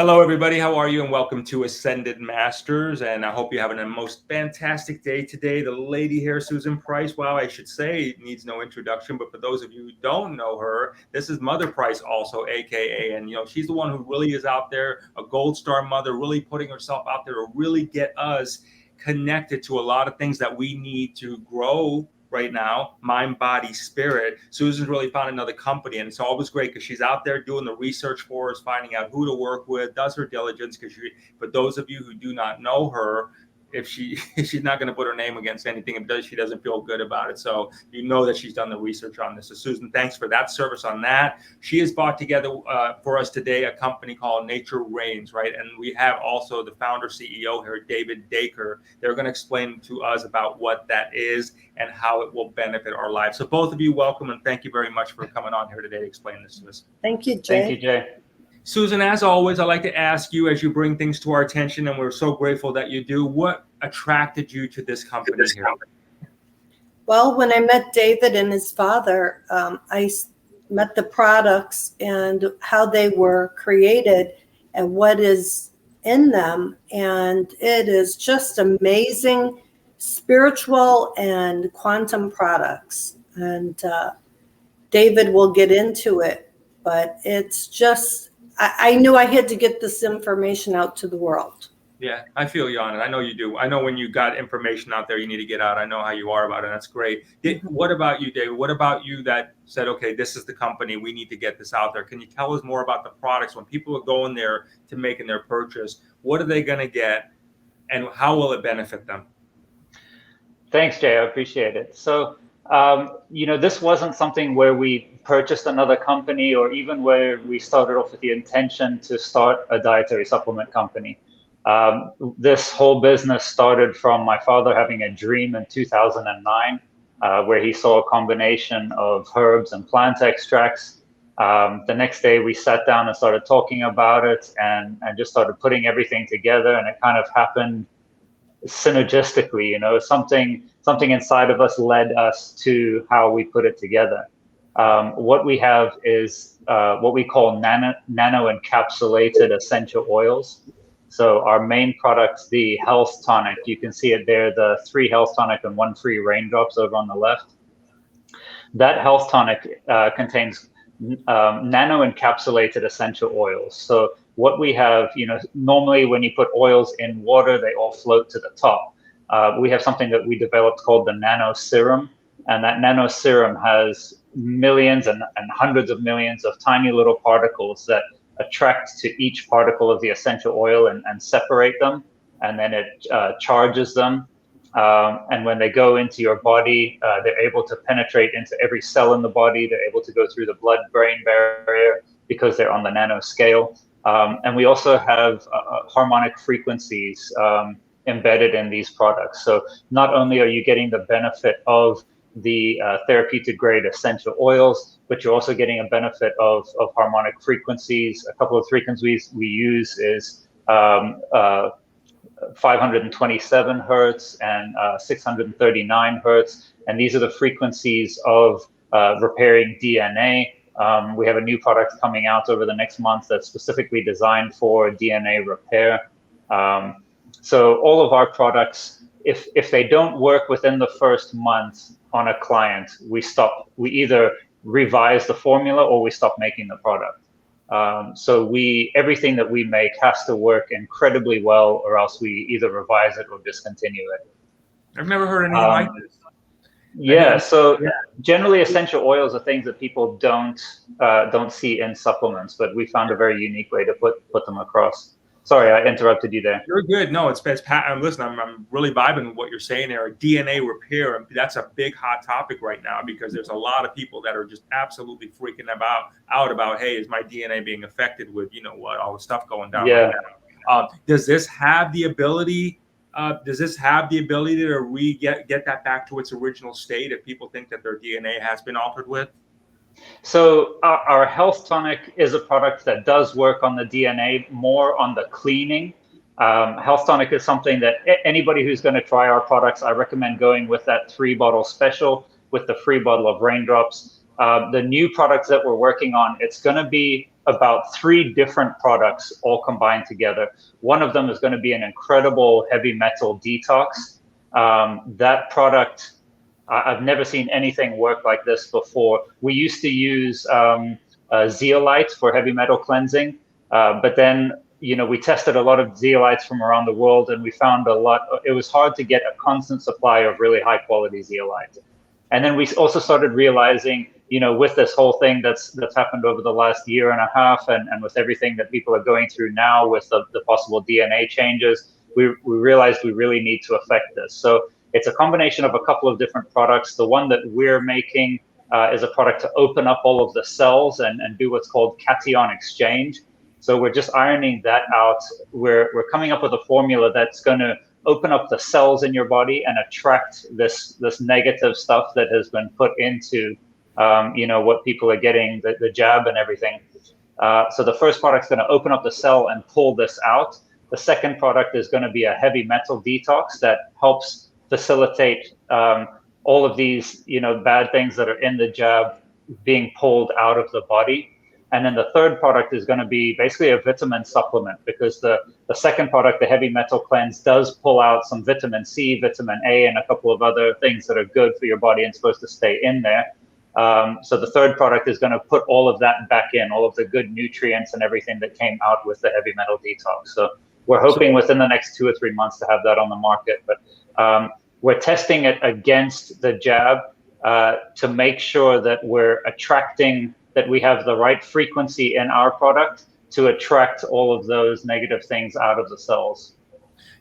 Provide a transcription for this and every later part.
Hello, everybody. How are you? And welcome to Ascended Masters. And I hope you're having a most fantastic day today. The lady here, Susan Price, wow, I should say, needs no introduction. But for those of you who don't know her, this is Mother Price also, AKA. And, she's the one who really is out there, a gold star mother, really putting herself out there to really get us connected to a lot of things that we need to grow right now, mind, body, spirit. Susan's really found another company, and it's always great because she's out there doing the research for us, finding out who to work with, does her diligence. Because for those of you who do not know her, if she's not going to put her name against anything, if she doesn't feel good about it. So you know that she's done the research on this. So Susan, thanks for that service on that. She has brought together for us today a company called Nature Reigns, right? And we have also the founder CEO here, David Dacre. They're going to explain to us about what that is and how it will benefit our lives. So both of you, welcome, and thank you very much for coming on here today to explain this to us. Thank you, Jay. Thank you, Jay. Susan, as always, I'd like to ask you, as you bring things to our attention, and we're so grateful that you do, what attracted you to this company here? Well, when I met David and his father, I met the products and how they were created and what is in them. And it is just amazing spiritual and quantum products. And David will get into it, but it's just, I knew I had to get this information out to the world. Yeah, I feel you on it. I know you do. I know when you got information out there, you need to get out. I know how you are about it. That's great. What about you, David? What about you that said, okay, this is the company, we need to get this out there? Can you tell us more about the products? When people are going there to making their purchase, what are they going to get and how will it benefit them? Thanks, Jay. I appreciate it. So, this wasn't something where we purchased another company or even where we started off with the intention to start a dietary supplement company. This whole business started from my father having a dream in 2009, where he saw a combination of herbs and plant extracts. The next day we sat down and started talking about it and just started putting everything together, and it kind of happened synergistically. Something inside of us led us to how we put it together. What we have is what we call NANO-ENCAPSULATION essential oils. So our main product, the Health Tonic, you can see it there, the 3 Health Tonic and 1 free raindrops over on the left. That Health Tonic contains nano-encapsulated essential oils. So what we have, normally when you put oils in water, they all float to the top. We have something that we developed called the nano serum, and that nano serum has millions and hundreds of millions of tiny little particles that attract to each particle of the essential oil and separate them, and then it charges them. And when they go into your body, they're able to penetrate into every cell in the body. They're able to go through the blood-brain barrier because they're on the nano scale. And we also have harmonic frequencies embedded in these products. So not only are you getting the benefit of the therapeutic grade essential oils, but you're also getting a benefit of harmonic frequencies. A couple of frequencies we use is 527 hertz and 639 hertz. And these are the frequencies of repairing DNA. We have a new product coming out over the next month that's specifically designed for DNA repair. So all of our products, if they don't work within the first month on a client, we either revise the formula or we stop making the product. So everything that we make has to work incredibly well, or else we either revise it or discontinue it. I've never heard anything like this. Yeah, so generally essential oils are things that people don't see in supplements, but we found a very unique way to put them across. Sorry, I interrupted you there. You're good. No, it's Pat. Listen, I'm really vibing with what you're saying there. DNA repair, and that's a big hot topic right now because there's a lot of people that are just absolutely freaking out about, hey, is my DNA being affected with all the stuff going down right now? Does this have the ability? Does this have the ability to get that back to its original state if people think that their DNA has been altered with? So our Health Tonic is a product that does work on the DNA, more on the cleaning. Health Tonic is something that anybody who's going to try our products, I recommend going with that 3-bottle special with the free bottle of raindrops. The new products that we're working on, it's going to be about 3 different products all combined together. One of them is going to be an incredible heavy metal detox. That product, I've never seen anything work like this before. We used to use zeolite for heavy metal cleansing, but then we tested a lot of zeolites from around the world, and we found it was hard to get a constant supply of really high quality zeolite. And then we also started realizing, with this whole thing that's happened over the last year and a half, and with everything that people are going through now with the possible DNA changes, we realized we really need to affect this. So it's a combination of a couple of different products. The one that we're making is a product to open up all of the cells and do what's called cation exchange. So we're just ironing that out. We're coming up with a formula that's going to open up the cells in your body and attract this negative stuff that has been put into what people are getting, the jab and everything. So the first product is going to open up the cell and pull this out. The second product is going to be a heavy metal detox that helps facilitate all of these bad things that are in the jab being pulled out of the body. And then the third product is going to be basically a vitamin supplement, because the second product, the heavy metal cleanse, does pull out some vitamin C, vitamin A, and a couple of other things that are good for your body and supposed to stay in there. So the third product is going to put all of that back in, all of the good nutrients and everything that came out with the heavy metal detox. So we're hoping within the next 2 or 3 months to have that on the market. But we're testing it against the jab to make sure that we're attracting, that we have the right frequency in our product to attract all of those negative things out of the cells.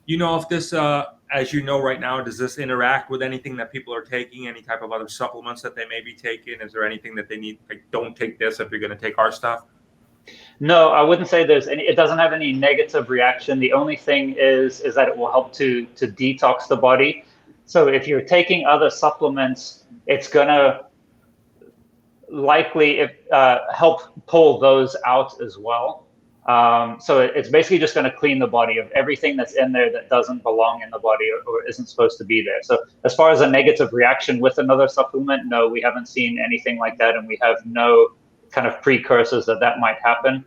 If this, as you know right now, does this interact with anything that people are taking, any type of other supplements that they may be taking? Is there anything that they need, like, don't take this if you're going to take our stuff? No, I wouldn't say there's any. It doesn't have any negative reaction. The only thing is that it will help to detox the body. So if you're taking other supplements, it's going to likely help pull those out as well. So it's basically just going to clean the body of everything that's in there that doesn't belong in the body or isn't supposed to be there. So as far as a negative reaction with another supplement, no, we haven't seen anything like that, and we have no kind of precursors that might happen.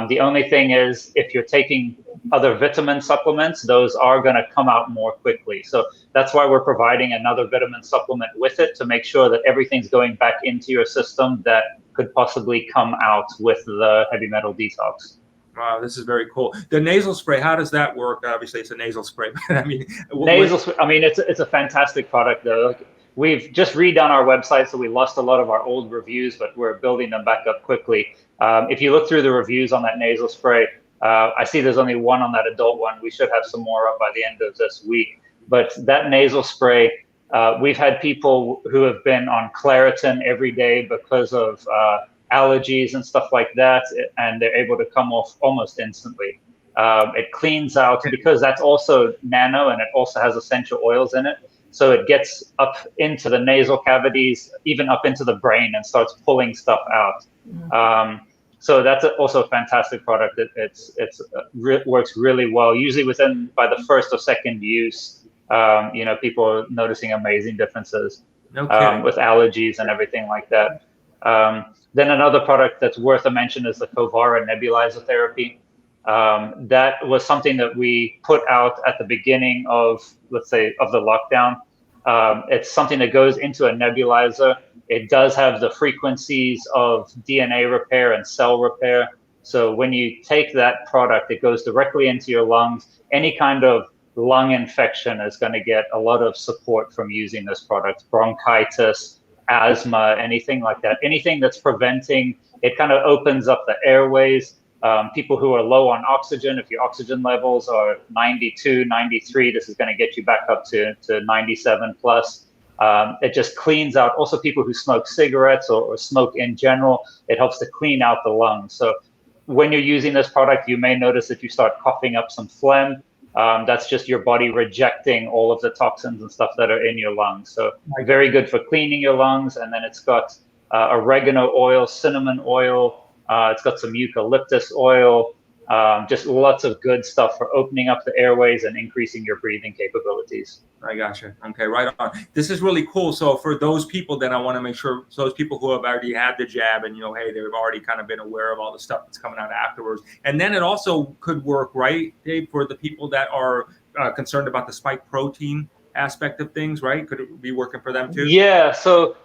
The only thing is, if you're taking other vitamin supplements, those are going to come out more quickly. So that's why we're providing another vitamin supplement with it, to make sure that everything's going back into your system that could possibly come out with the heavy metal detox. Wow, this is very cool. The nasal spray, how does that work? Obviously, it's a nasal spray. I mean, it's a fantastic product, though. We've just redone our website, so we lost a lot of our old reviews, but we're building them back up quickly. If you look through the reviews on that nasal spray, I see there's only one on that adult one. We should have some more up by the end of this week. But that nasal spray, we've had people who have been on Claritin every day because of allergies and stuff like that, and they're able to come off almost instantly. It cleans out, because that's also nano, and it also has essential oils in it. So it gets up into the nasal cavities, even up into the brain, and starts pulling stuff out. So that's also a fantastic product. It works really well. Usually by the first or second use, people are noticing amazing differences with allergies and everything like that. Then another product that's worth a mention is the Covara nebulizer therapy. That was something that we put out at the beginning of the lockdown. It's something that goes into a nebulizer. It does have the frequencies of DNA repair and cell repair. So when you take that product, it goes directly into your lungs. Any kind of lung infection is going to get a lot of support from using this product. Bronchitis, asthma, anything like that. Anything that's preventing, it kind of opens up the airways. People who are low on oxygen, if your oxygen levels are 92, 93, this is going to get you back up to 97 plus. It just cleans out. Also, people who smoke cigarettes or smoke in general, it helps to clean out the lungs. So when you're using this product, you may notice that you start coughing up some phlegm. That's just your body rejecting all of the toxins and stuff that are in your lungs. So very good for cleaning your lungs. And then it's got oregano oil, cinnamon oil. It's got some eucalyptus oil. Just lots of good stuff for opening up the airways and increasing your breathing capabilities. I gotcha. Okay, right on. This is really cool. So for those people, then I want to make sure, so those people who have already had the jab and, hey, they've already kind of been aware of all the stuff that's coming out afterwards. And then it also could work, right, Dave, for the people that are concerned about the spike protein aspect of things, right? Could it be working for them too? Yeah, so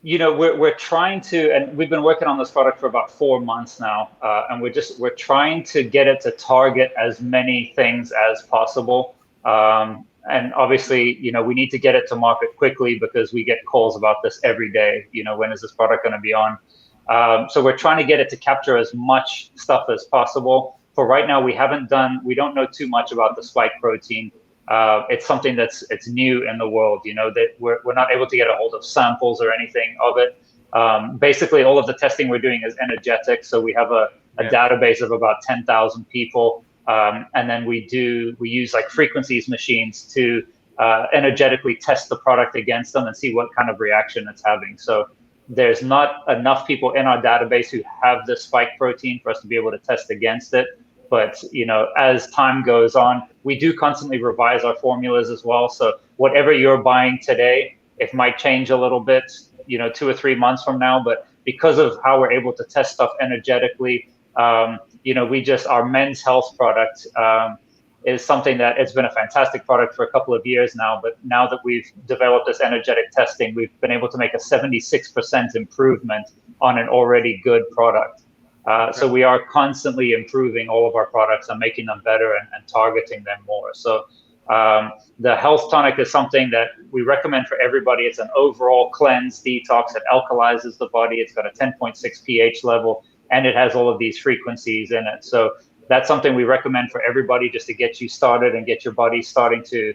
we're trying to, and we've been working on this product for about 4 months now, and we're trying to get it to target as many things as possible. And obviously, we need to get it to market quickly because we get calls about this every day. When is this product going to be on? So we're trying to get it to capture as much stuff as possible. For right now, we don't know too much about the spike protein. It's something it's new in the world, that we're not able to get a hold of samples or anything of it. Basically, all of the testing we're doing is energetic. So we have a database of about 10,000 people. And then we use like frequencies machines to energetically test the product against them and see what kind of reaction it's having. So there's not enough people in our database who have the spike protein for us to be able to test against it. But, as time goes on, we do constantly revise our formulas as well. So whatever you're buying today, it might change a little bit, 2 or 3 months from now. But because of how we're able to test stuff energetically, our men's health product is something that it's been a fantastic product for a couple of years now. But now that we've developed this energetic testing, we've been able to make a 76% improvement on an already good product. So we are constantly improving all of our products and making them better and targeting them more. So the Health Tonic is something that we recommend for everybody. It's an overall cleanse, detox. It alkalizes the body. It's got a 10.6 pH level, and it has all of these frequencies in it. So that's something we recommend for everybody, just to get you started and get your body starting to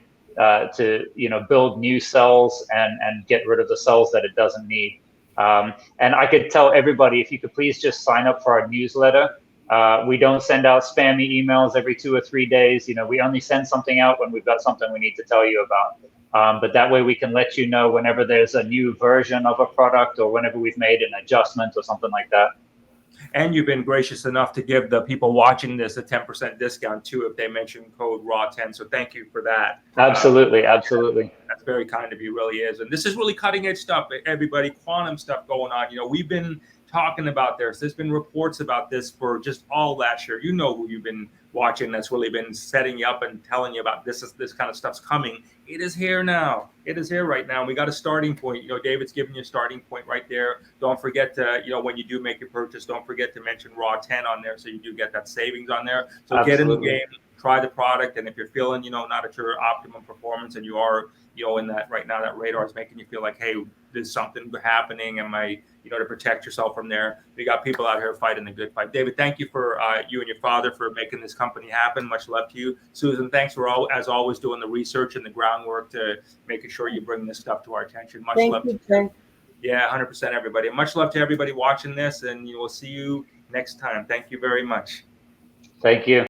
build new cells and get rid of the cells that it doesn't need. And I could tell everybody, if you could please just sign up for our newsletter. We don't send out spammy emails every 2 or 3 days. We only send something out when we've got something we need to tell you about. But that way we can let you know whenever there's a new version of a product or whenever we've made an adjustment or something like that. And you've been gracious enough to give the people watching this a 10% discount too if they mention code RAW10. So thank you for that. Absolutely, absolutely. That's very kind of you, really is. And this is really cutting edge stuff, everybody, quantum stuff going on. We've been talking about this. There's been reports about this for just all last year. Who you've been watching that's really been setting you up and telling you about this kind of stuff's coming. It is here now. It is here right now. We got a starting point. David's giving you a starting point right there. Don't forget to, when you do make your purchase, don't forget to mention RAW10 on there so you do get that savings on there. So Absolutely. Get in the game, try the product, and if you're feeling, not at your optimum performance and you are, in that right now, that radar is making you feel like, hey, there's something happening. Am I, to protect yourself from there. We got people out here fighting the good fight. David, thank you for you and your father for making this company happen. Much love to you. Susan, thanks for as always doing the research and the groundwork to making sure you bring this stuff to our attention. Much love to you. Yeah, 100% everybody. Much love to everybody watching this, and we'll see you next time. Thank you very much. Thank you.